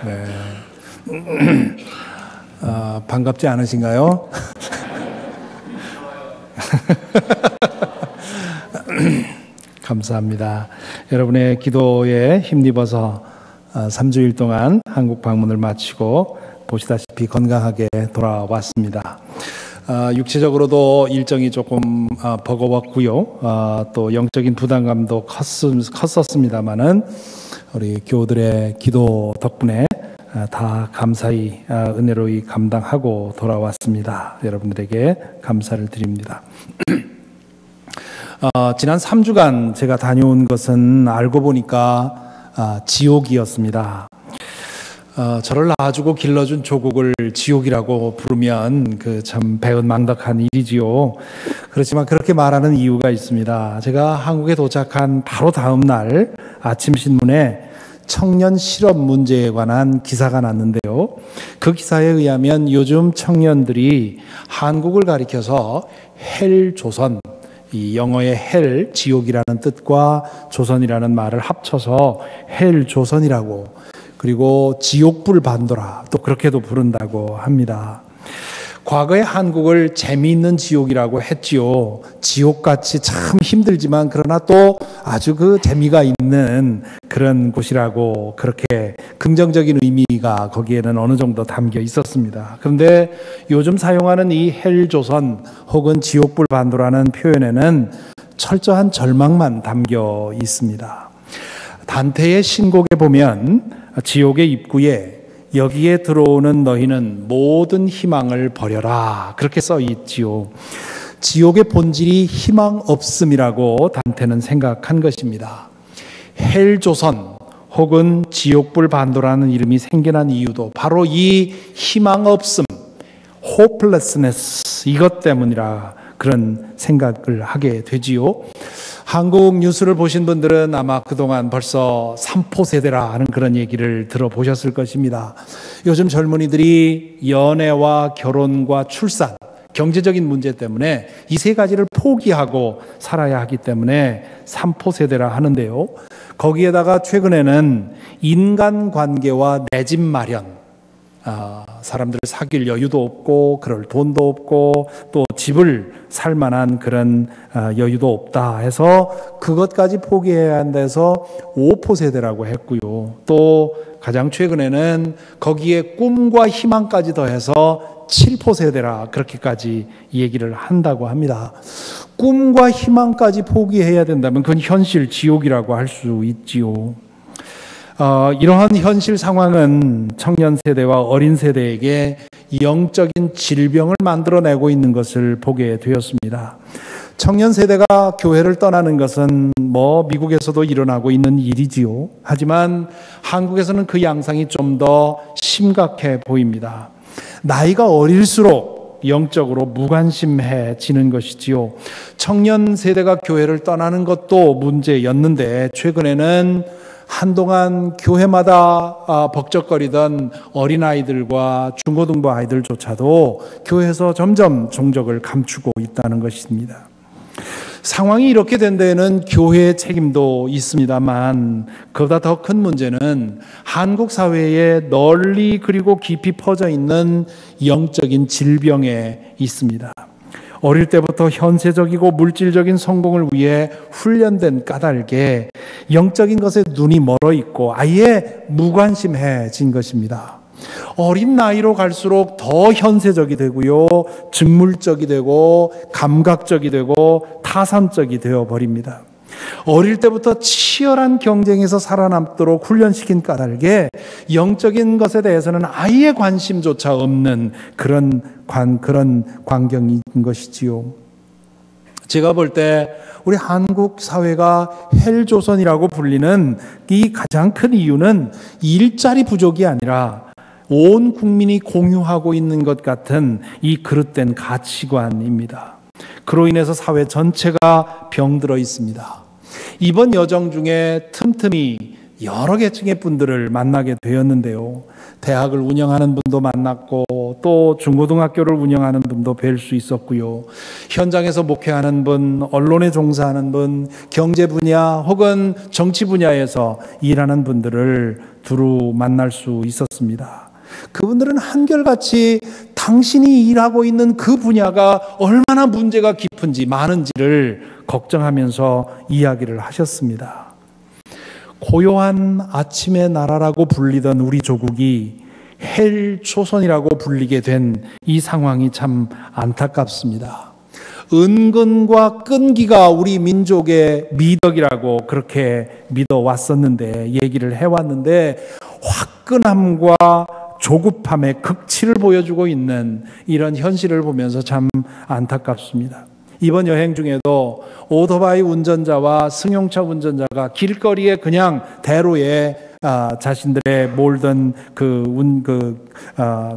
네. 반갑지 않으신가요? 감사합니다. 여러분의 기도에 힘입어서 3주일 동안 한국 방문을 마치고 보시다시피 건강하게 돌아왔습니다. 육체적으로도 일정이 조금 버거웠고요. 또 영적인 부담감도 컸었습니다만은 우리 교우들의 기도 덕분에 다 감사히 은혜로이 감당하고 돌아왔습니다. 여러분들에게 감사를 드립니다. 지난 3주간 제가 다녀온 것은 알고 보니까 지옥이었습니다. 저를 낳아주고 길러준 조국을 지옥이라고 부르면 그 참 배은망덕한 일이지요. 그렇지만 그렇게 말하는 이유가 있습니다. 제가 한국에 도착한 바로 다음 날 아침 신문에 청년 실업 문제에 관한 기사가 났는데요. 그 기사에 의하면 요즘 청년들이 한국을 가리켜서 헬조선, 이 영어의 헬, 지옥이라는 뜻과 조선이라는 말을 합쳐서 헬조선이라고, 그리고 지옥불 반도라, 또 그렇게도 부른다고 합니다. 과거에 한국을 재미있는 지옥이라고 했지요. 지옥같이 참 힘들지만 그러나 또 아주 그 재미가 있는 그런 곳이라고, 그렇게 긍정적인 의미가 거기에는 어느 정도 담겨 있었습니다. 그런데 요즘 사용하는 이 헬조선 혹은 지옥불 반도라는 표현에는 철저한 절망만 담겨 있습니다. 단테의 신곡에 보면 지옥의 입구에 여기에 들어오는 너희는 모든 희망을 버려라, 그렇게 써 있지요. 지옥의 본질이 희망 없음이라고 단테는 생각한 것입니다. 헬조선 혹은 지옥불 반도라는 이름이 생겨난 이유도 바로 이 희망 없음, hopelessness, 이것 때문이라 그런 생각을 하게 되지요. 한국 뉴스를 보신 분들은 아마 그동안 벌써 3포 세대라 하는 그런 얘기를 들어보셨을 것입니다. 요즘 젊은이들이 연애와 결혼과 출산, 경제적인 문제 때문에 이 세 가지를 포기하고 살아야 하기 때문에 3포 세대라 하는데요. 거기에다가 최근에는 인간관계와 내 집 마련, 사람들을 사귈 여유도 없고 그럴 돈도 없고 또 집을 살 만한 그런 여유도 없다 해서 그것까지 포기해야 한다 해서 5포 세대라고 했고요. 또 가장 최근에는 거기에 꿈과 희망까지 더해서 7포 세대라 그렇게까지 얘기를 한다고 합니다. 꿈과 희망까지 포기해야 된다면 그건 현실 지옥이라고 할 수 있지요. 이러한 현실 상황은 청년 세대와 어린 세대에게 영적인 질병을 만들어내고 있는 것을 보게 되었습니다. 청년 세대가 교회를 떠나는 것은 미국에서도 일어나고 있는 일이지요. 하지만 한국에서는 그 양상이 좀 더 심각해 보입니다. 나이가 어릴수록 영적으로 무관심해지는 것이지요. 청년 세대가 교회를 떠나는 것도 문제였는데 최근에는 한동안 교회마다 벅적거리던 어린아이들과 중고등부 아이들조차도 교회에서 점점 종적을 감추고 있다는 것입니다. 상황이 이렇게 된 데에는 교회의 책임도 있습니다만 그보다 더 큰 문제는 한국 사회에 널리 그리고 깊이 퍼져 있는 영적인 질병에 있습니다. 어릴 때부터 현세적이고 물질적인 성공을 위해 훈련된 까닭에 영적인 것에 눈이 멀어 있고 아예 무관심해진 것입니다. 어린 나이로 갈수록 더 현세적이 되고요, 직물적이 되고 감각적이 되고 타산적이 되어버립니다. 어릴 때부터 치열한 경쟁에서 살아남도록 훈련시킨 까닭에 영적인 것에 대해서는 아예 관심조차 없는 그런 광경인 것이지요. 제가 볼 때 우리 한국 사회가 헬조선이라고 불리는 이 가장 큰 이유는 일자리 부족이 아니라 온 국민이 공유하고 있는 것 같은 이 그릇된 가치관입니다. 그로 인해서 사회 전체가 병들어 있습니다. 이번 여정 중에 틈틈이 여러 계층의 분들을 만나게 되었는데요. 대학을 운영하는 분도 만났고 또 중고등학교를 운영하는 분도 뵐 수 있었고요. 현장에서 목회하는 분, 언론에 종사하는 분, 경제 분야 혹은 정치 분야에서 일하는 분들을 두루 만날 수 있었습니다. 그분들은 한결같이 당신이 일하고 있는 그 분야가 얼마나 문제가 깊은지 많은지를 걱정하면서 이야기를 하셨습니다. 고요한 아침의 나라라고 불리던 우리 조국이 헬 조선이라고 불리게 된 이 상황이 참 안타깝습니다. 은근과 끈기가 우리 민족의 미덕이라고 그렇게 믿어왔었는데, 얘기를 해왔는데, 화끈함과 조급함의 극치를 보여주고 있는 이런 현실을 보면서 참 안타깝습니다. 이번 여행 중에도 오토바이 운전자와 승용차 운전자가 길거리에 그냥 대로에 자신들의 몰던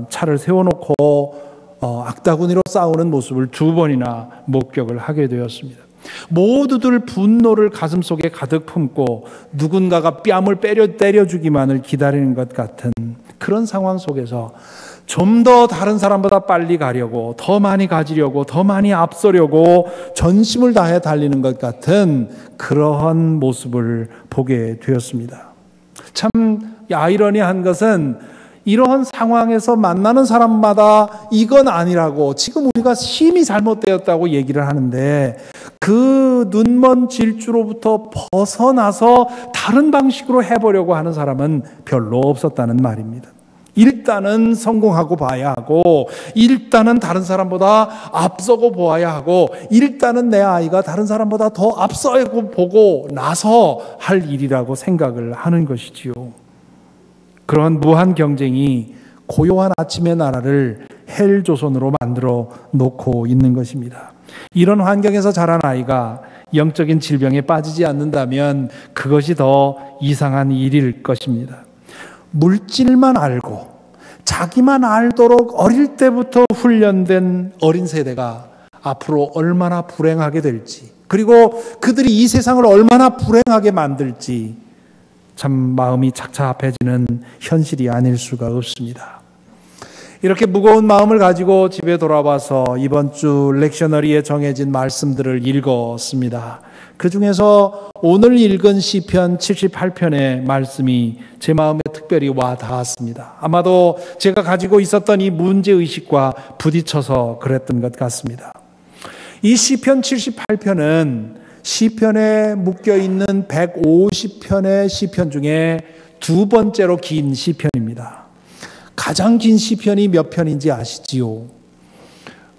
차를 세워놓고 악다구니로 싸우는 모습을 2번이나 목격을 하게 되었습니다. 모두들 분노를 가슴속에 가득 품고 누군가가 뺨을 때려주기만을 기다리는 것 같은 그런 상황 속에서 좀 더 다른 사람보다 빨리 가려고, 더 많이 가지려고, 더 많이 앞서려고 전심을 다해 달리는 것 같은 그러한 모습을 보게 되었습니다. 참 아이러니한 것은 이러한 상황에서 만나는 사람마다 이건 아니라고, 지금 우리가 심히 잘못되었다고 얘기를 하는데 그 눈먼 질주로부터 벗어나서 다른 방식으로 해보려고 하는 사람은 별로 없었다는 말입니다. 일단은 성공하고 봐야 하고, 일단은 다른 사람보다 앞서고 보아야 하고, 일단은 내 아이가 다른 사람보다 더 앞서고 보고 나서 할 일이라고 생각을 하는 것이지요. 그러한 무한 경쟁이 고요한 아침의 나라를 헬조선으로 만들어 놓고 있는 것입니다. 이런 환경에서 자란 아이가 영적인 질병에 빠지지 않는다면 그것이 더 이상한 일일 것입니다. 물질만 알고 자기만 알도록 어릴 때부터 훈련된 어린 세대가 앞으로 얼마나 불행하게 될지, 그리고 그들이 이 세상을 얼마나 불행하게 만들지 참 마음이 착잡해지는 현실이 아닐 수가 없습니다. 이렇게 무거운 마음을 가지고 집에 돌아와서 이번 주 렉셔너리에 정해진 말씀들을 읽었습니다. 그 중에서 오늘 읽은 시편 78편의 말씀이 제 마음에 특별히 와 닿았습니다. 아마도 제가 가지고 있었던 이 문제의식과 부딪혀서 그랬던 것 같습니다. 이 시편 78편은 시편에 묶여있는 150편의 시편 중에 2번째로 긴 시편입니다. 가장 긴 시편이 몇 편인지 아시지요?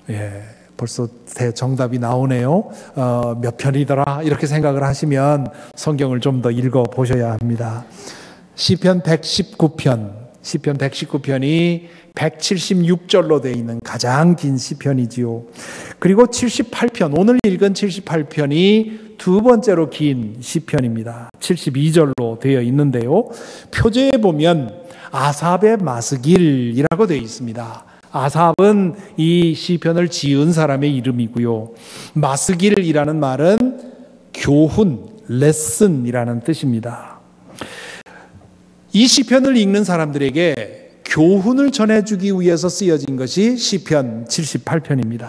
예, 벌써 정답이 나오네요. 몇 편이더라 이렇게 생각을 하시면 성경을 좀 더 읽어보셔야 합니다. 시편 119편, 시편 119편이 176절로 되어 있는 가장 긴 시편이지요. 그리고 78편, 오늘 읽은 78편이 2번째로 긴 시편입니다. 72절로 되어 있는데요. 표제에 보면 아삽의 마스길이라고 되어 있습니다. 아삽은 이 시편을 지은 사람의 이름이고요. 마스길이라는 말은 교훈, 레슨이라는 뜻입니다. 이 시편을 읽는 사람들에게 교훈을 전해주기 위해서 쓰여진 것이 시편 78편입니다.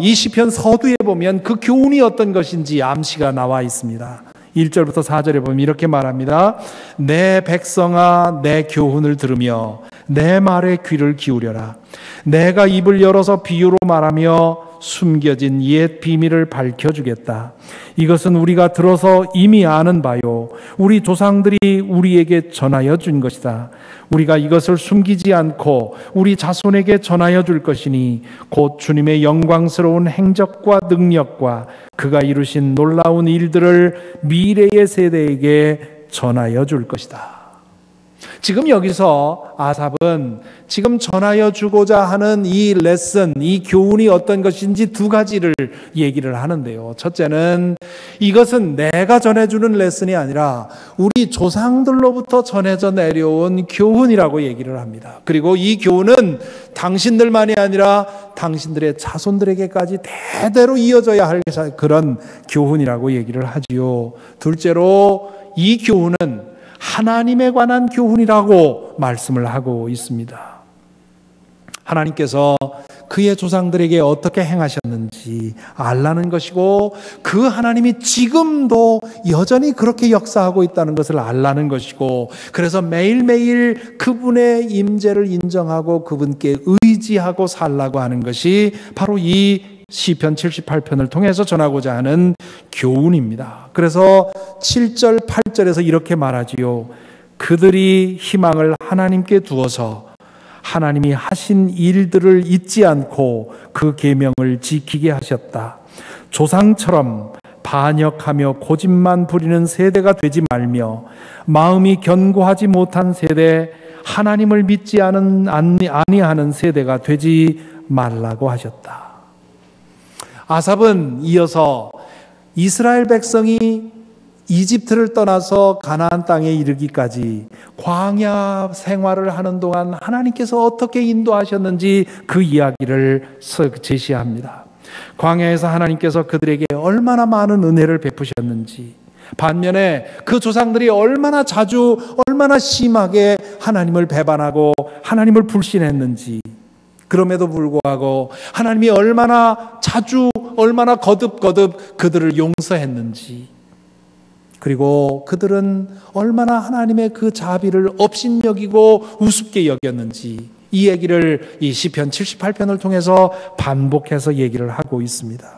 이 시편 서두에 보면 그 교훈이 어떤 것인지 암시가 나와 있습니다. 1절부터 4절에 보면 이렇게 말합니다. 내 백성아, 내 교훈을 들으며 내 말에 귀를 기울여라. 내가 입을 열어서 비유로 말하며 숨겨진 옛 비밀을 밝혀주겠다. 이것은 우리가 들어서 이미 아는 바요, 우리 조상들이 우리에게 전하여 준 것이다. 우리가 이것을 숨기지 않고 우리 자손에게 전하여 줄 것이니 곧 주님의 영광스러운 행적과 능력과 그가 이루신 놀라운 일들을 미래의 세대에게 전하여 줄 것이다. 지금 여기서 아삽은 지금 전하여 주고자 하는 이 레슨, 이 교훈이 어떤 것인지 두 가지를 얘기를 하는데요. 첫째는 이것은 내가 전해주는 레슨이 아니라 우리 조상들로부터 전해져 내려온 교훈이라고 얘기를 합니다. 그리고 이 교훈은 당신들만이 아니라 당신들의 자손들에게까지 대대로 이어져야 할 그런 교훈이라고 얘기를 하지요. 둘째로 이 교훈은 하나님에 관한 교훈이라고 말씀을 하고 있습니다. 하나님께서 그의 조상들에게 어떻게 행하셨는지 알라는 것이고, 그 하나님이 지금도 여전히 그렇게 역사하고 있다는 것을 알라는 것이고, 그래서 매일매일 그분의 임재를 인정하고 그분께 의지하고 살라고 하는 것이 바로 이 시편 78편을 통해서 전하고자 하는 교훈입니다. 그래서 7절, 8절에서 이렇게 말하지요. 그들이 희망을 하나님께 두어서 하나님이 하신 일들을 잊지 않고 그 계명을 지키게 하셨다. 조상처럼 반역하며 고집만 부리는 세대가 되지 말며 마음이 견고하지 못한 세대, 하나님을 믿지 아니하는 세대가 되지 말라고 하셨다. 아삽은 이어서 이스라엘 백성이 이집트를 떠나서 가나안 땅에 이르기까지 광야 생활을 하는 동안 하나님께서 어떻게 인도하셨는지 그 이야기를 제시합니다. 광야에서 하나님께서 그들에게 얼마나 많은 은혜를 베푸셨는지, 반면에 그 조상들이 얼마나 자주, 얼마나 심하게 하나님을 배반하고 하나님을 불신했는지, 그럼에도 불구하고 하나님이 얼마나 자주, 얼마나 거듭거듭 그들을 용서했는지, 그리고 그들은 얼마나 하나님의 그 자비를 업신여기고 우습게 여겼는지, 이 얘기를 이 시편 78편을 통해서 반복해서 얘기를 하고 있습니다.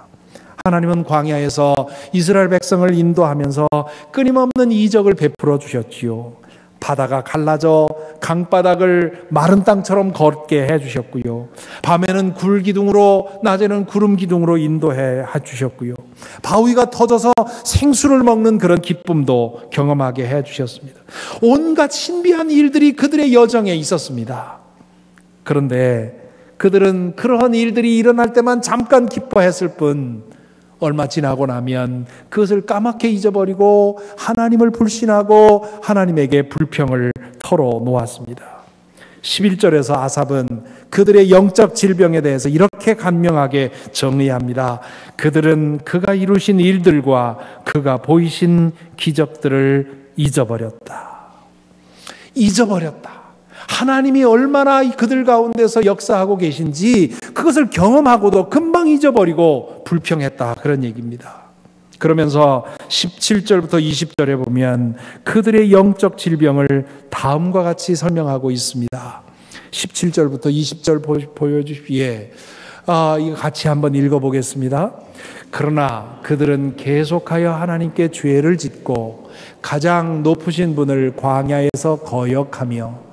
하나님은 광야에서 이스라엘 백성을 인도하면서 끊임없는 이적을 베풀어 주셨지요. 바다가 갈라져 강바닥을 마른 땅처럼 걷게 해주셨고요. 밤에는 굴기둥으로, 낮에는 구름기둥으로 인도해 주셨고요. 바위가 터져서 생수를 먹는 그런 기쁨도 경험하게 해주셨습니다. 온갖 신비한 일들이 그들의 여정에 있었습니다. 그런데 그들은 그러한 일들이 일어날 때만 잠깐 기뻐했을 뿐, 얼마 지나고 나면 그것을 까맣게 잊어버리고 하나님을 불신하고 하나님에게 불평을 털어놓았습니다. 11절에서 아삽은 그들의 영적 질병에 대해서 이렇게 간명하게 정리합니다. 그들은 그가 이루신 일들과 그가 보이신 기적들을 잊어버렸다. 잊어버렸다. 하나님이 얼마나 그들 가운데서 역사하고 계신지 그것을 경험하고도 금방 잊어버리고 불평했다, 그런 얘기입니다. 그러면서 17절부터 20절에 보면 그들의 영적 질병을 다음과 같이 설명하고 있습니다. 17절부터 20절 보여주시기에 이거 같이 한번 읽어보겠습니다. 그러나 그들은 계속하여 하나님께 죄를 짓고 가장 높으신 분을 광야에서 거역하며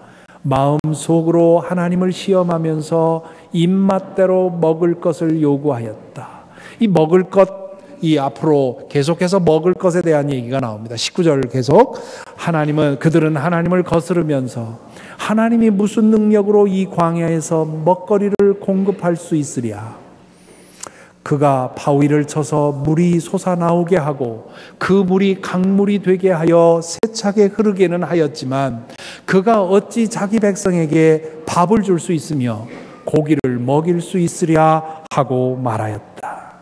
마음속으로 하나님을 시험하면서 입맛대로 먹을 것을 요구하였다. 이 먹을 것, 이 앞으로 계속해서 먹을 것에 대한 얘기가 나옵니다. 19절 계속, 그들은 하나님을 거스르면서 하나님이 무슨 능력으로 이 광야에서 먹거리를 공급할 수 있으랴. 그가 바위를 쳐서 물이 솟아나오게 하고 그 물이 강물이 되게 하여 세차게 흐르게는 하였지만 그가 어찌 자기 백성에게 밥을 줄 수 있으며 고기를 먹일 수 있으랴 하고 말하였다.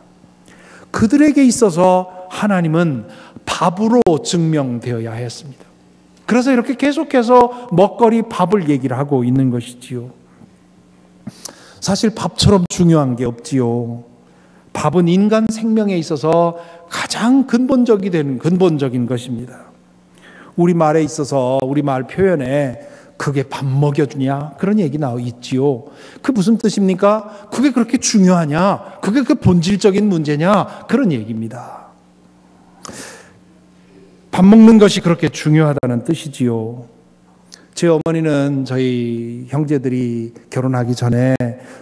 그들에게 있어서 하나님은 밥으로 증명되어야 했습니다. 그래서 이렇게 계속해서 먹거리, 밥을 얘기를 하고 있는 것이지요. 사실 밥처럼 중요한 게 없지요. 밥은 인간 생명에 있어서 가장 근본적인 것입니다. 우리말에 있어서, 우리말 표현에 그게 밥 먹여주냐? 그런 얘기 있지요. 그 무슨 뜻입니까? 그게 그렇게 중요하냐? 그게 그 본질적인 문제냐? 그런 얘기입니다. 밥 먹는 것이 그렇게 중요하다는 뜻이지요. 제 어머니는 저희 형제들이 결혼하기 전에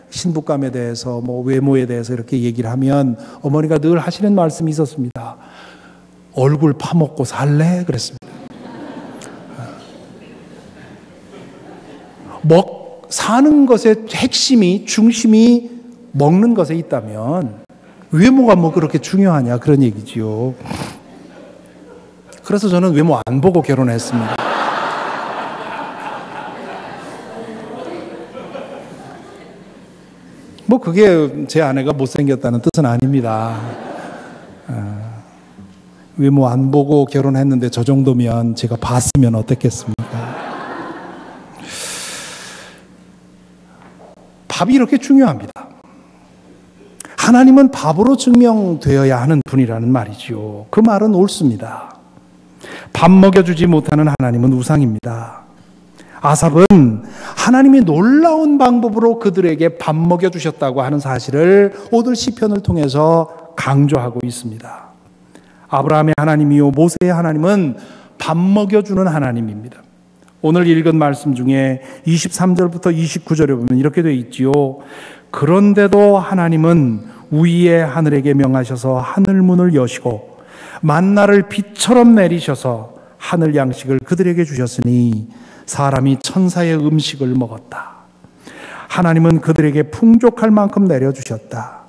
신부감에 대해서 외모에 대해서 이렇게 얘기를 하면 어머니가 늘 하시는 말씀이 있었습니다. 얼굴 파먹고 살래? 그랬습니다. 사는 것의 핵심이, 중심이 먹는 것에 있다면 외모가 뭐 그렇게 중요하냐, 그런 얘기지요. 그래서 저는 외모 안 보고 결혼했습니다. 뭐 그게 제 아내가 못생겼다는 뜻은 아닙니다. 외모 안 보고 결혼했는데 저 정도면 제가 봤으면 어땠겠습니까? 밥이 이렇게 중요합니다. 하나님은 밥으로 증명되어야 하는 분이라는 말이죠. 그 말은 옳습니다. 밥 먹여주지 못하는 하나님은 우상입니다. 아삽은 하나님이 놀라운 방법으로 그들에게 밥 먹여주셨다고 하는 사실을 오늘 시편을 통해서 강조하고 있습니다. 아브라함의 하나님이요 모세의 하나님은 밥 먹여주는 하나님입니다. 오늘 읽은 말씀 중에 23절부터 29절에 보면 이렇게 되어 있지요. 그런데도 하나님은 위의 하늘에게 명하셔서 하늘문을 여시고 만나를 비처럼 내리셔서 하늘 양식을 그들에게 주셨으니 사람이 천사의 음식을 먹었다. 하나님은 그들에게 풍족할 만큼 내려주셨다.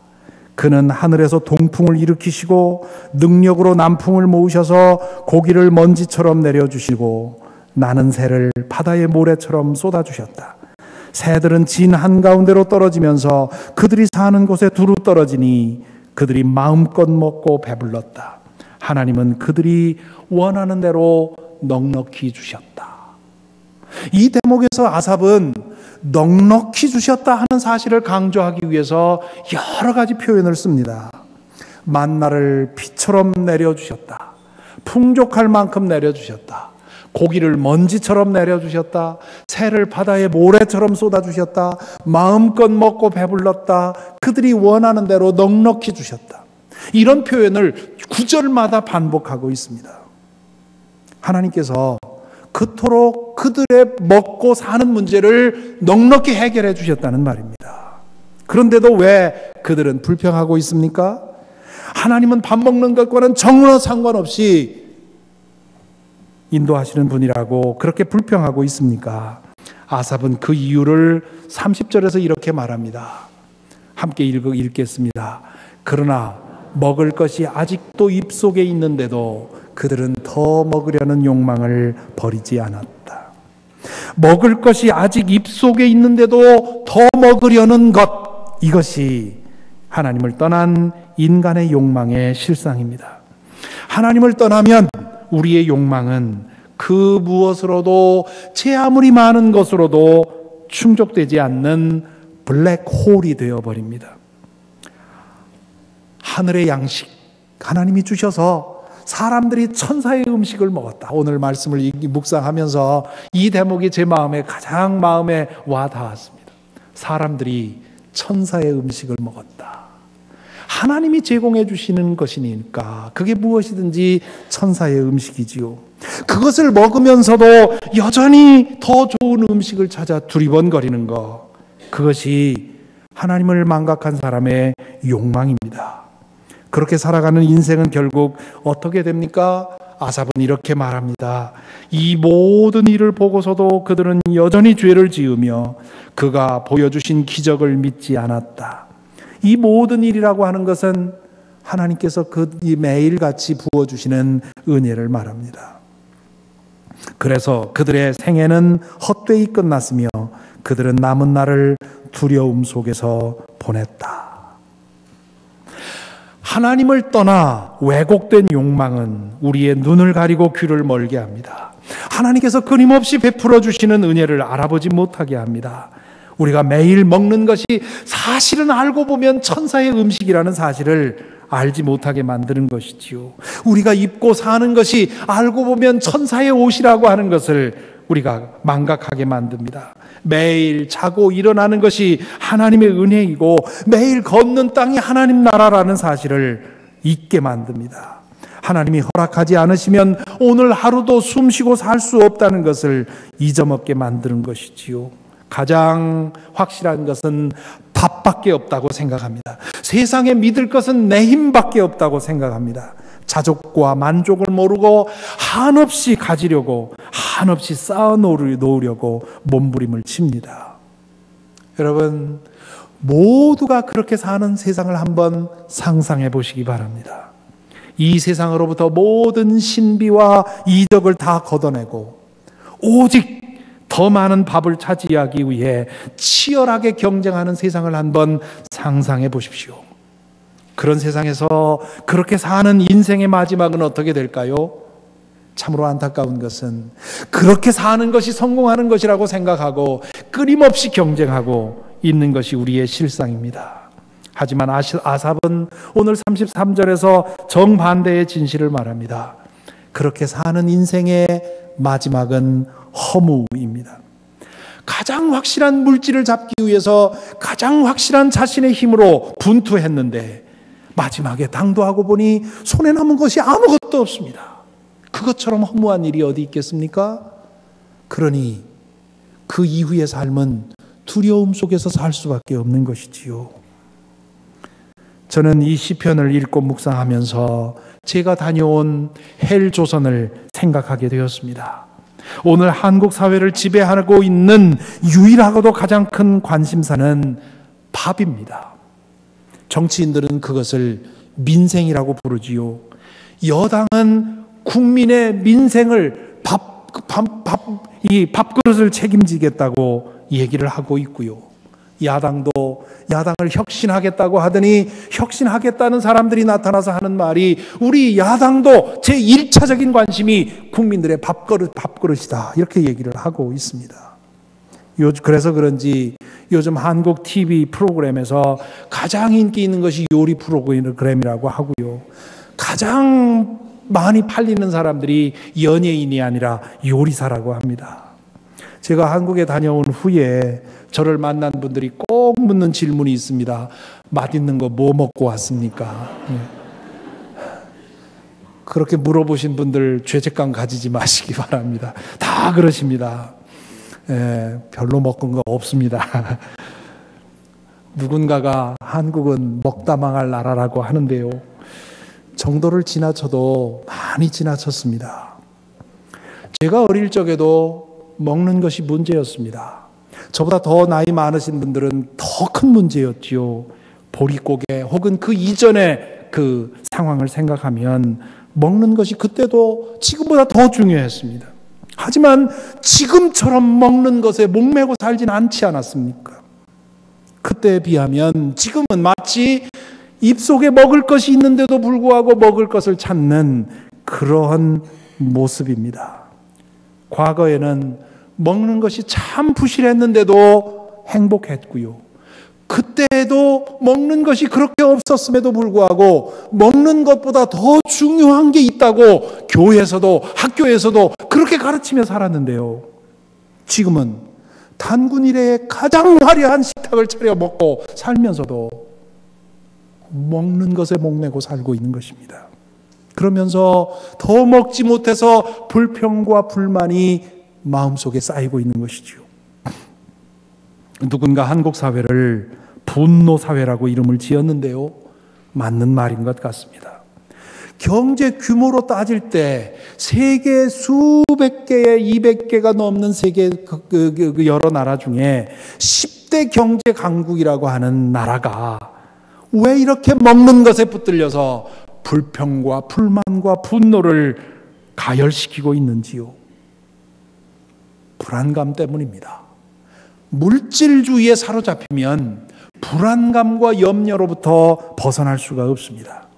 그는 하늘에서 동풍을 일으키시고 능력으로 남풍을 모으셔서 고기를 먼지처럼 내려주시고 나는 새를 바다의 모래처럼 쏟아주셨다. 새들은 진 한가운데로 떨어지면서 그들이 사는 곳에 두루 떨어지니 그들이 마음껏 먹고 배불렀다. 하나님은 그들이 원하는 대로 넉넉히 주셨다. 이 대목에서 아삽은 넉넉히 주셨다 하는 사실을 강조하기 위해서 여러 가지 표현을 씁니다. 만나를 비처럼 내려주셨다. 풍족할 만큼 내려주셨다. 고기를 먼지처럼 내려주셨다. 새를 바다의 모래처럼 쏟아주셨다. 마음껏 먹고 배불렀다. 그들이 원하는 대로 넉넉히 주셨다. 이런 표현을 구절마다 반복하고 있습니다. 하나님께서 그토록 그들의 먹고 사는 문제를 넉넉히 해결해 주셨다는 말입니다. 그런데도 왜 그들은 불평하고 있습니까? 하나님은 밥 먹는 것과는 전혀 상관없이 인도하시는 분이라고 그렇게 불평하고 있습니까? 아삽은 그 이유를 30절에서 이렇게 말합니다. 함께 읽겠습니다. 그러나 먹을 것이 아직도 입속에 있는데도 그들은 더 먹으려는 욕망을 버리지 않았다. 먹을 것이 아직 입속에 있는데도 더 먹으려는 것, 이것이 하나님을 떠난 인간의 욕망의 실상입니다. 하나님을 떠나면 우리의 욕망은 그 무엇으로도 제 아무리 많은 것으로도 충족되지 않는 블랙홀이 되어버립니다. 하늘의 양식 하나님이 주셔서 사람들이 천사의 음식을 먹었다. 오늘 말씀을 묵상하면서 이 대목이 제 마음에 가장 마음에 와 닿았습니다. 사람들이 천사의 음식을 먹었다. 하나님이 제공해 주시는 것이니까 그게 무엇이든지 천사의 음식이지요. 그것을 먹으면서도 여전히 더 좋은 음식을 찾아 두리번거리는 것, 그것이 하나님을 망각한 사람의 욕망입니다. 그렇게 살아가는 인생은 결국 어떻게 됩니까? 아삽은 이렇게 말합니다. 이 모든 일을 보고서도 그들은 여전히 죄를 지으며 그가 보여주신 기적을 믿지 않았다. 이 모든 일이라고 하는 것은 하나님께서 매일같이 부어주시는 은혜를 말합니다. 그래서 그들의 생애는 헛되이 끝났으며 그들은 남은 날을 두려움 속에서 보냈다. 하나님을 떠나 왜곡된 욕망은 우리의 눈을 가리고 귀를 멀게 합니다. 하나님께서 끊임없이 베풀어 주시는 은혜를 알아보지 못하게 합니다. 우리가 매일 먹는 것이 사실은 알고 보면 천사의 음식이라는 사실을 알지 못하게 만드는 것이지요. 우리가 입고 사는 것이 알고 보면 천사의 옷이라고 하는 것을 우리가 망각하게 만듭니다. 매일 자고 일어나는 것이 하나님의 은혜이고 매일 걷는 땅이 하나님 나라라는 사실을 잊게 만듭니다. 하나님이 허락하지 않으시면 오늘 하루도 숨쉬고 살 수 없다는 것을 잊어먹게 만드는 것이지요. 가장 확실한 것은 밥밖에 없다고 생각합니다. 세상에 믿을 것은 내 힘밖에 없다고 생각합니다. 자족과 만족을 모르고 한없이 가지려고 한없이 쌓아 놓으려고 몸부림을 칩니다. 여러분, 모두가 그렇게 사는 세상을 한번 상상해 보시기 바랍니다. 이 세상으로부터 모든 신비와 이적을 다 걷어내고 오직 더 많은 밥을 차지하기 위해 치열하게 경쟁하는 세상을 한번 상상해 보십시오. 그런 세상에서 그렇게 사는 인생의 마지막은 어떻게 될까요? 참으로 안타까운 것은 그렇게 사는 것이 성공하는 것이라고 생각하고 끊임없이 경쟁하고 있는 것이 우리의 실상입니다. 하지만 아삽은 오늘 33절에서 정반대의 진실을 말합니다. 그렇게 사는 인생의 마지막은 허무입니다. 가장 확실한 물질을 잡기 위해서 가장 확실한 자신의 힘으로 분투했는데 마지막에 당도하고 보니 손에 남은 것이 아무것도 없습니다. 그것처럼 허무한 일이 어디 있겠습니까? 그러니 그 이후의 삶은 두려움 속에서 살 수밖에 없는 것이지요. 저는 이 시편을 읽고 묵상하면서 제가 다녀온 헬조선을 생각하게 되었습니다. 오늘 한국 사회를 지배하고 있는 유일하고도 가장 큰 관심사는 밥입니다. 정치인들은 그것을 민생이라고 부르지요. 여당은 국민의 민생을 밥그릇을 책임지겠다고 얘기를 하고 있고요. 야당도 야당을 혁신하겠다고 하더니 혁신하겠다는 사람들이 나타나서 하는 말이 우리 야당도 제1차적인 관심이 국민들의 밥그릇이다. 이렇게 얘기를 하고 있습니다. 그래서 그런지 요즘 한국 TV 프로그램에서 가장 인기 있는 것이 요리 프로그램이라고 하고요. 가장 많이 팔리는 사람들이 연예인이 아니라 요리사라고 합니다. 제가 한국에 다녀온 후에 저를 만난 분들이 꼭 묻는 질문이 있습니다. 맛있는 거 뭐 먹고 왔습니까? 그렇게 물어보신 분들 죄책감 가지지 마시기 바랍니다. 다 그러십니다. 별로 먹은 거 없습니다. 누군가가 한국은 먹다 망할 나라라고 하는데요. 정도를 지나쳐도 많이 지나쳤습니다. 제가 어릴 적에도 먹는 것이 문제였습니다. 저보다 더 나이 많으신 분들은 더 큰 문제였지요. 보릿고개 혹은 그 이전의 그 상황을 생각하면 먹는 것이 그때도 지금보다 더 중요했습니다. 하지만 지금처럼 먹는 것에 목매고 살진 않지 않았습니까? 그때에 비하면 지금은 마치 입속에 먹을 것이 있는데도 불구하고 먹을 것을 찾는 그러한 모습입니다. 과거에는 먹는 것이 참 부실했는데도 행복했고요. 그때도 먹는 것이 그렇게 없었음에도 불구하고 먹는 것보다 더 중요한 게 있다고 교회에서도 학교에서도 그렇게 가르치며 살았는데요. 지금은 단군 이래에 가장 화려한 식탁을 차려 먹고 살면서도 먹는 것에 목매고 살고 있는 것입니다. 그러면서 더 먹지 못해서 불평과 불만이 마음속에 쌓이고 있는 것이죠. 누군가 한국 사회를 분노 사회라고 이름을 지었는데요. 맞는 말인 것 같습니다. 경제 규모로 따질 때 세계 수백 개의 200개가 넘는 세계 여러 나라 중에 10대 경제 강국이라고 하는 나라가 왜 이렇게 먹는 것에 붙들려서 불평과 불만과 분노를 가열시키고 있는지요? 불안감 때문입니다. 물질주의에 사로잡히면 불안감과 염려로부터 벗어날 수가 없습니다.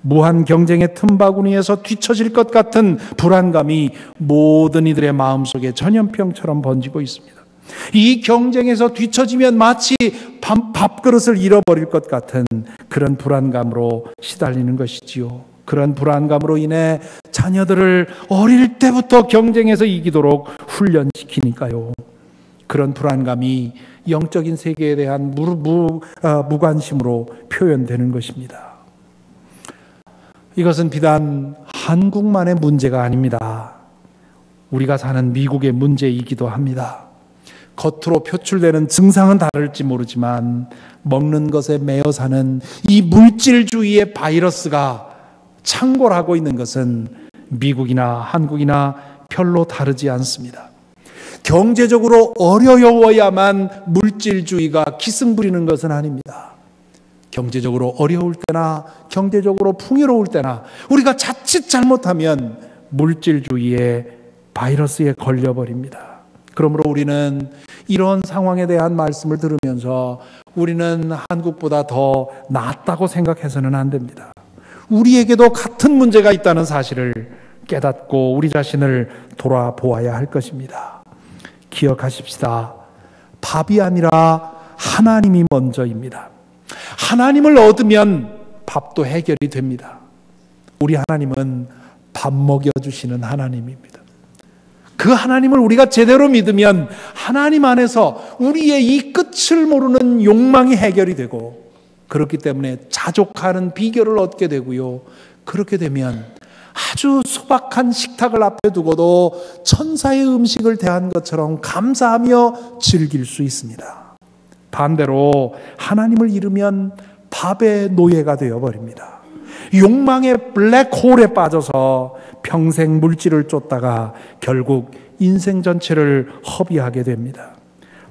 무한 경쟁의 틈바구니에서 뒤처질 것 같은 불안감이 모든 이들의 마음속에 전염병처럼 번지고 있습니다. 이 경쟁에서 뒤처지면 마치 밥그릇을 잃어버릴 것 같은 그런 불안감으로 시달리는 것이지요. 그런 불안감으로 인해 자녀들을 어릴 때부터 경쟁에서 이기도록 훈련시키니까요. 그런 불안감이 영적인 세계에 대한 무관심으로 표현되는 것입니다. 이것은 비단 한국만의 문제가 아닙니다. 우리가 사는 미국의 문제이기도 합니다. 겉으로 표출되는 증상은 다를지 모르지만 먹는 것에 매여 사는 이 물질주의의 바이러스가 창궐하고 있는 것은 미국이나 한국이나 별로 다르지 않습니다. 경제적으로 어려워야만 물질주의가 기승부리는 것은 아닙니다. 경제적으로 어려울 때나 경제적으로 풍요로울 때나 우리가 자칫 잘못하면 물질주의의 바이러스에 걸려버립니다. 그러므로 우리는 이런 상황에 대한 말씀을 들으면서 우리는 한국보다 더 낫다고 생각해서는 안 됩니다. 우리에게도 같은 문제가 있다는 사실을 깨닫고 우리 자신을 돌아보아야 할 것입니다. 기억하십시다. 밥이 아니라 하나님이 먼저입니다. 하나님을 얻으면 밥도 해결이 됩니다. 우리 하나님은 밥 먹여주시는 하나님입니다. 그 하나님을 우리가 제대로 믿으면 하나님 안에서 우리의 이 끝을 모르는 욕망이 해결이 되고, 그렇기 때문에 자족하는 비결을 얻게 되고요. 그렇게 되면 아주 소박한 식탁을 앞에 두고도 천사의 음식을 대한 것처럼 감사하며 즐길 수 있습니다. 반대로 하나님을 잃으면 밥의 노예가 되어버립니다. 욕망의 블랙홀에 빠져서 평생 물질을 쫓다가 결국 인생 전체를 허비하게 됩니다.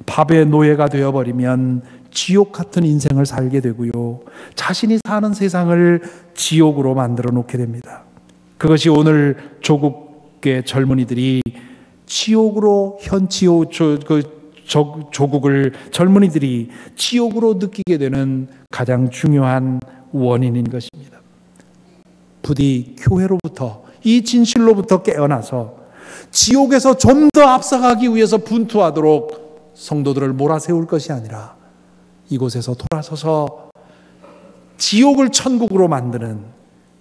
밥의 노예가 되어버리면 지옥 같은 인생을 살게 되고요. 자신이 사는 세상을 지옥으로 만들어 놓게 됩니다. 그것이 오늘 조국의 젊은이들이 지옥으로 조국을 젊은이들이 지옥으로 느끼게 되는 가장 중요한 원인인 것입니다. 부디 교회로부터 이 진실로부터 깨어나서 지옥에서 좀 더 앞서가기 위해서 분투하도록 성도들을 몰아세울 것이 아니라 이곳에서 돌아서서 지옥을 천국으로 만드는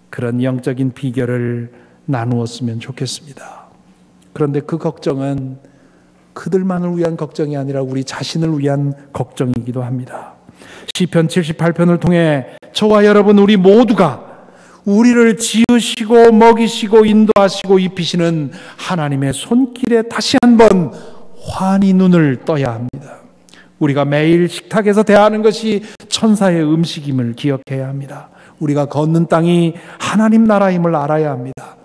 그런 영적인 비결을 나누었으면 좋겠습니다. 그런데 그 걱정은 그들만을 위한 걱정이 아니라 우리 자신을 위한 걱정이기도 합니다. 시편 78편을 통해 저와 여러분 우리 모두가 우리를 지으시고 먹이시고 인도하시고 입히시는 하나님의 손길에 다시 한번 환히 눈을 떠야 합니다. 우리가 매일 식탁에서 대하는 것이 천사의 음식임을 기억해야 합니다. 우리가 걷는 땅이 하나님 나라임을 알아야 합니다.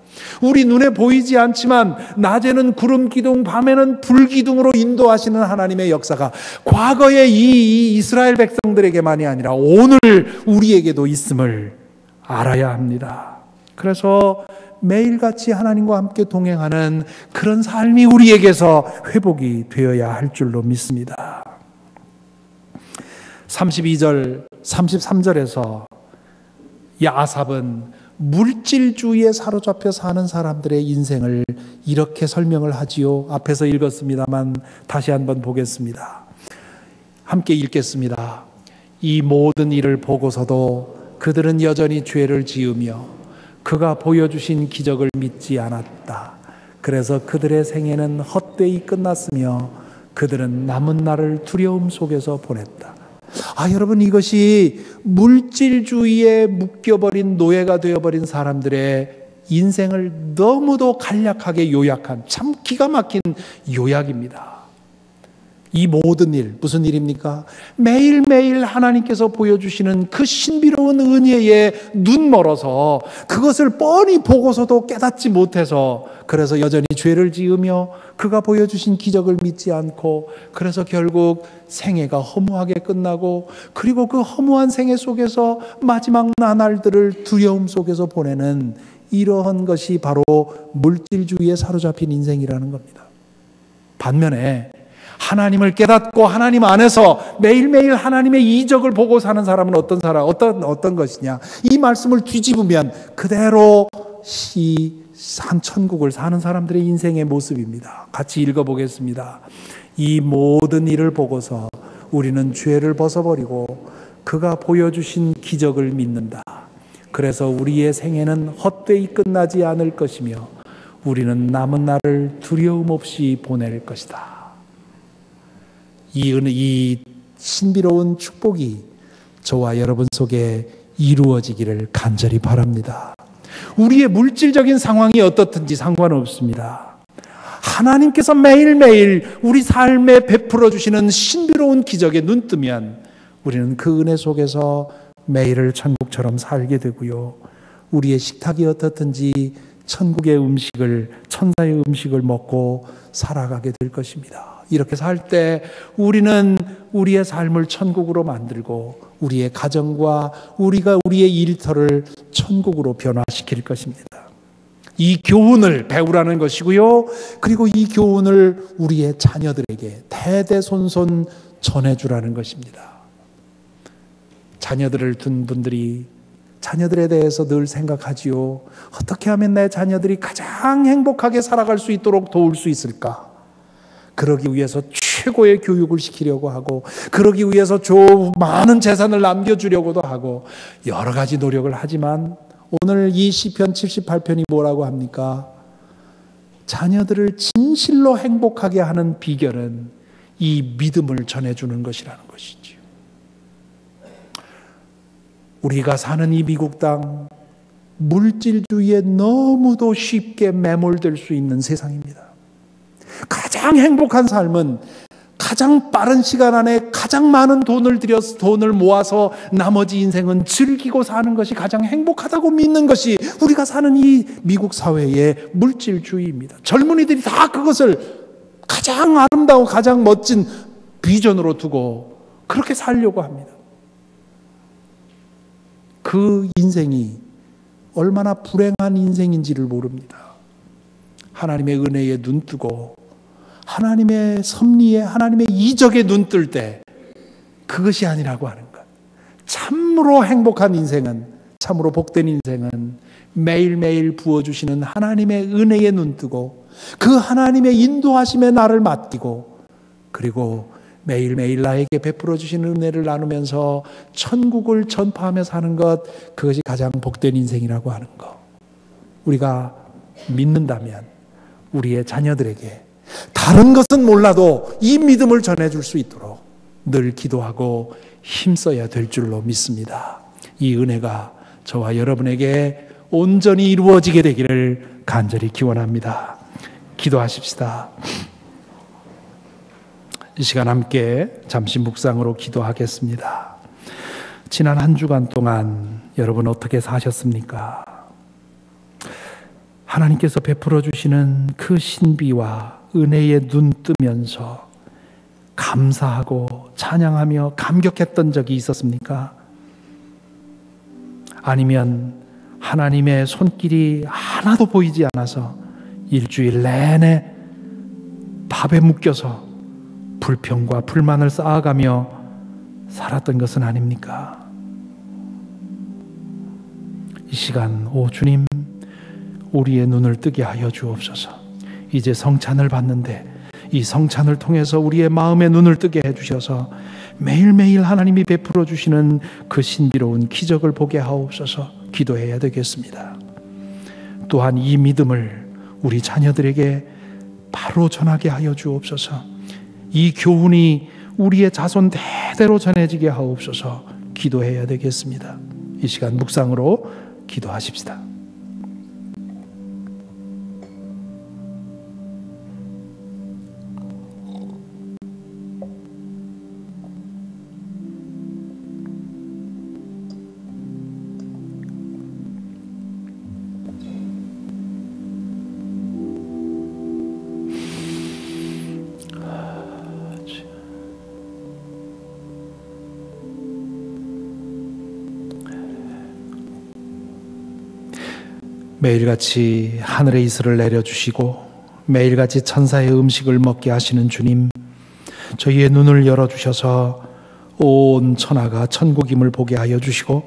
우리 눈에 보이지 않지만 낮에는 구름 기둥, 밤에는 불 기둥으로 인도하시는 하나님의 역사가 과거의 이 이스라엘 백성들에게만이 아니라 오늘 우리에게도 있음을 알아야 합니다. 그래서 매일같이 하나님과 함께 동행하는 그런 삶이 우리에게서 회복이 되어야 할 줄로 믿습니다. 32절, 33절에서 아삽은 물질주의에 사로잡혀 사는 사람들의 인생을 이렇게 설명을 하지요. 앞에서 읽었습니다만 다시 한번 보겠습니다. 함께 읽겠습니다. 이 모든 일을 보고서도 그들은 여전히 죄를 지으며 그가 보여주신 기적을 믿지 않았다. 그래서 그들의 생애는 헛되이 끝났으며 그들은 남은 날을 두려움 속에서 보냈다. 여러분, 이것이 물질주의에 묶여버린 노예가 되어버린 사람들의 인생을 너무도 간략하게 요약한 참 기가 막힌 요약입니다. 이 모든 일, 무슨 일입니까? 매일매일 하나님께서 보여주시는 그 신비로운 은혜에 눈멀어서 그것을 뻔히 보고서도 깨닫지 못해서 그래서 여전히 죄를 지으며 그가 보여주신 기적을 믿지 않고 그래서 결국 생애가 허무하게 끝나고 그리고 그 허무한 생애 속에서 마지막 나날들을 두려움 속에서 보내는 이러한 것이 바로 물질주의에 사로잡힌 인생이라는 겁니다. 반면에 하나님을 깨닫고 하나님 안에서 매일매일 하나님의 이적을 보고 사는 사람은 어떤 것이냐? 이 말씀을 뒤집으면 그대로 한 천국을 사는 사람들의 인생의 모습입니다. 같이 읽어보겠습니다. 이 모든 일을 보고서 우리는 죄를 벗어버리고 그가 보여주신 기적을 믿는다. 그래서 우리의 생애는 헛되이 끝나지 않을 것이며 우리는 남은 날을 두려움 없이 보낼 것이다. 이 신비로운 축복이 저와 여러분 속에 이루어지기를 간절히 바랍니다. 우리의 물질적인 상황이 어떻든지 상관없습니다. 하나님께서 매일매일 우리 삶에 베풀어 주시는 신비로운 기적에 눈뜨면 우리는 그 은혜 속에서 매일을 천국처럼 살게 되고요. 우리의 식탁이 어떻든지 천국의 음식을, 천사의 음식을 먹고 살아가게 될 것입니다. 이렇게 살 때 우리는 우리의 삶을 천국으로 만들고 우리의 가정과 우리의 일터를 천국으로 변화시킬 것입니다. 이 교훈을 배우라는 것이고요. 그리고 이 교훈을 우리의 자녀들에게 대대손손 전해주라는 것입니다. 자녀들을 둔 분들이 자녀들에 대해서 늘 생각하지요. 어떻게 하면 내 자녀들이 가장 행복하게 살아갈 수 있도록 도울 수 있을까? 그러기 위해서 최고의 교육을 시키려고 하고, 그러기 위해서 많은 재산을 남겨주려고도 하고 여러 가지 노력을 하지만 오늘 이 시편 78편이 뭐라고 합니까? 자녀들을 진실로 행복하게 하는 비결은 이 믿음을 전해주는 것이라는 것이지요. 우리가 사는 이 미국 땅, 물질주의에 너무도 쉽게 매몰될 수 있는 세상입니다. 가장 행복한 삶은 가장 빠른 시간 안에 가장 많은 돈을 들여서 돈을 모아서 나머지 인생은 즐기고 사는 것이 가장 행복하다고 믿는 것이 우리가 사는 이 미국 사회의 물질주의입니다. 젊은이들이 다 그것을 가장 아름다워 가장 멋진 비전으로 두고 그렇게 살려고 합니다. 그 인생이 얼마나 불행한 인생인지를 모릅니다. 하나님의 은혜에 눈뜨고 하나님의 섭리에, 하나님의 이적에 눈뜰 때 그것이 아니라고 하는 것. 참으로 행복한 인생은, 참으로 복된 인생은 매일매일 부어주시는 하나님의 은혜에 눈뜨고 그 하나님의 인도하심에 나를 맡기고 그리고 매일매일 나에게 베풀어 주시는 은혜를 나누면서 천국을 전파하며 사는 것, 그것이 가장 복된 인생이라고 하는 것. 우리가 믿는다면 우리의 자녀들에게 다른 것은 몰라도 이 믿음을 전해줄 수 있도록 늘 기도하고 힘써야 될 줄로 믿습니다. 이 은혜가 저와 여러분에게 온전히 이루어지게 되기를 간절히 기원합니다. 기도하십시다. 이 시간 함께 잠시 묵상으로 기도하겠습니다. 지난 한 주간 동안 여러분 어떻게 사셨습니까? 하나님께서 베풀어 주시는 그 신비와 은혜에 눈 뜨면서 감사하고 찬양하며 감격했던 적이 있었습니까? 아니면 하나님의 손길이 하나도 보이지 않아서 일주일 내내 밥에 묶여서 불평과 불만을 쌓아가며 살았던 것은 아닙니까? 이 시간, 오 주님, 우리의 눈을 뜨게 하여 주옵소서. 이제 성찬을 받는데 이 성찬을 통해서 우리의 마음의 눈을 뜨게 해주셔서 매일매일 하나님이 베풀어 주시는 그 신비로운 기적을 보게 하옵소서. 기도해야 되겠습니다. 또한 이 믿음을 우리 자녀들에게 바로 전하게 하여 주옵소서. 이 교훈이 우리의 자손 대대로 전해지게 하옵소서. 기도해야 되겠습니다. 이 시간 묵상으로 기도하십시다. 매일같이 하늘의 이슬을 내려주시고 매일같이 천사의 음식을 먹게 하시는 주님, 저희의 눈을 열어주셔서 온 천하가 천국임을 보게 하여 주시고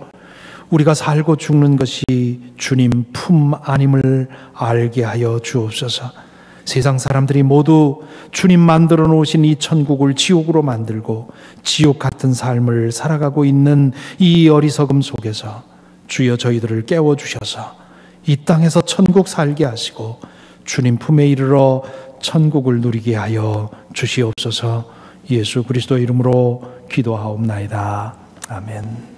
우리가 살고 죽는 것이 주님 품 안임을 알게 하여 주옵소서. 세상 사람들이 모두 주님 만들어 놓으신 이 천국을 지옥으로 만들고 지옥 같은 삶을 살아가고 있는 이 어리석음 속에서 주여 저희들을 깨워주셔서 이 땅에서 천국 살게 하시고 주님 품에 이르러 천국을 누리게 하여 주시옵소서. 예수 그리스도 이름으로 기도하옵나이다. 아멘.